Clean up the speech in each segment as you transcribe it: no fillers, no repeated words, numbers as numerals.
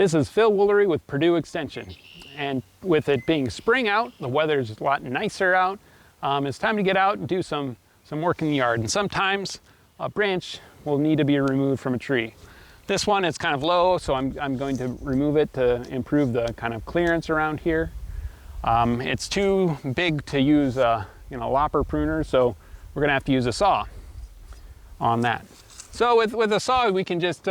This is Phil Woolery with Purdue Extension. And with it being spring out, the weather's a lot nicer out. It's time to get out and do some work in the yard. And sometimes a branch will need to be removed from a tree. This one is kind of low, so I'm going to remove it to improve the kind of clearance around here. It's too big to use a lopper pruner, so we're gonna have to use a saw on that. So with a saw, we can just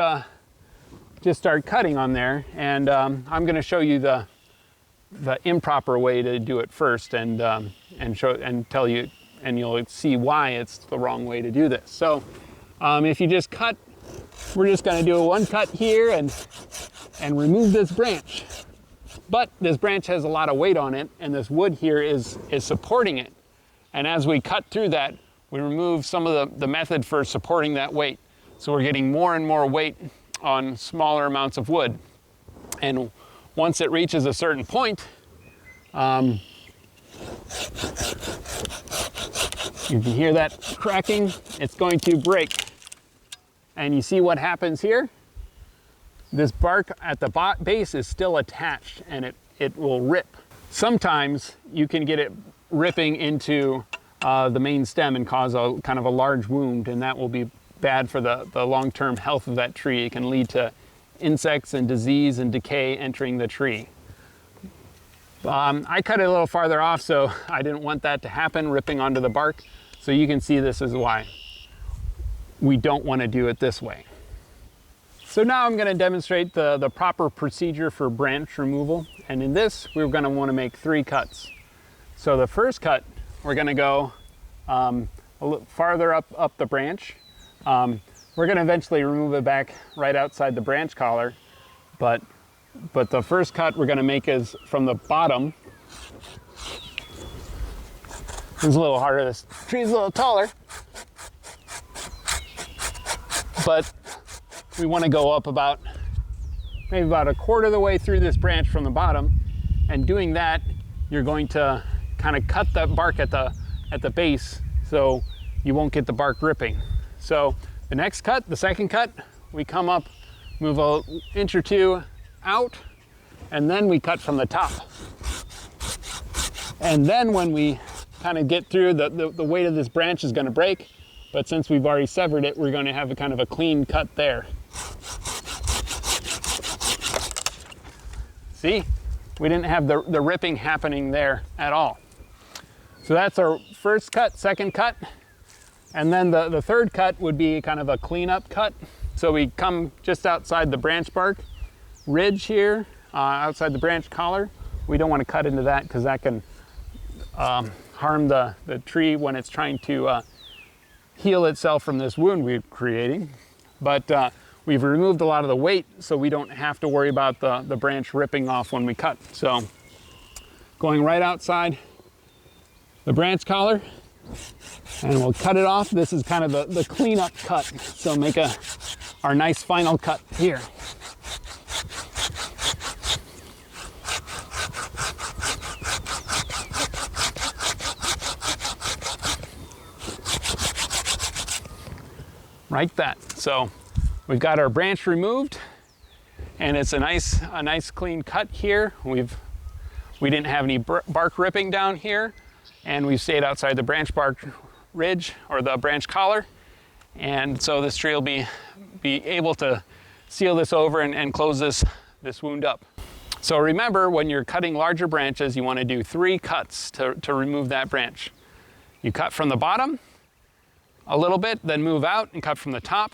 start cutting on there, and I'm going to show you the improper way to do it first, and tell you, and you'll see why it's the wrong way to do this. So if you just cut, we're just going to do a one cut here and remove this branch. But this branch has a lot of weight on it, and this wood here is supporting it. And as we cut through that, we remove some of the method for supporting that weight. So we're getting more and more weight on smaller amounts of wood. And once it reaches a certain point, you can hear that cracking, it's going to break. And you see what happens here? This bark at the base is still attached, and it will rip. Sometimes you can get it ripping into the main stem and cause a kind of a large wound, and that will be bad for the long-term health of that tree. It can lead to insects and disease and decay entering the tree. I cut it a little farther off, so I didn't want that to happen, ripping onto the bark. So you can see this is why we don't want to do it this way. So now I'm going to demonstrate the proper procedure for branch removal. And in this, we're going to want to make 3 cuts. So the first cut, we're going to go a little farther up the branch. We're going to eventually remove it back right outside the branch collar, but the first cut we're going to make is from the bottom. It's a little harder, this tree's a little taller, but we want to go up maybe about a quarter of the way through this branch from the bottom. And doing that, you're going to kind of cut that bark at the base, so you won't get the bark ripping. So the next cut, the second cut, we come up, move an inch or 2 out, and then we cut from the top. And then when we kind of get through, the weight of this branch is going to break, but since we've already severed it, we're going to have a kind of a clean cut there. See? We didn't have the ripping happening there at all. So that's our first cut, second cut. And then the third cut would be kind of a cleanup cut. So we come just outside the branch bark ridge here, outside the branch collar. We don't want to cut into that because that can harm the tree when it's trying to heal itself from this wound we're creating. But we've removed a lot of the weight, so we don't have to worry about the branch ripping off when we cut. So going right outside the branch collar, and we'll cut it off. This is kind of the cleanup cut. So make our nice final cut here. Like that. So we've got our branch removed, and it's a nice clean cut here. We didn't have any bark ripping down here, and we've stayed outside the branch bark ridge or the branch collar, and so this tree will be able to seal this over and close this wound up. So remember, when you're cutting larger branches, you want to do 3 cuts to remove that branch. You cut from the bottom a little bit, then move out and cut from the top,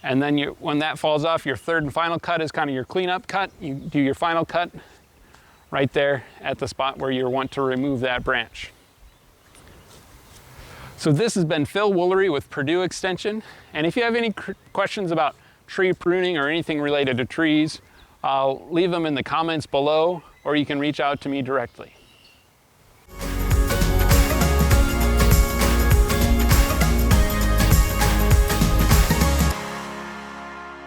and then when that falls off, your third and final cut is kind of your cleanup cut. You do your final cut right there at the spot where you want to remove that branch. So this has been Phil Woolery with Purdue Extension. And if you have any questions about tree pruning or anything related to trees, I'll leave them in the comments below, or you can reach out to me directly.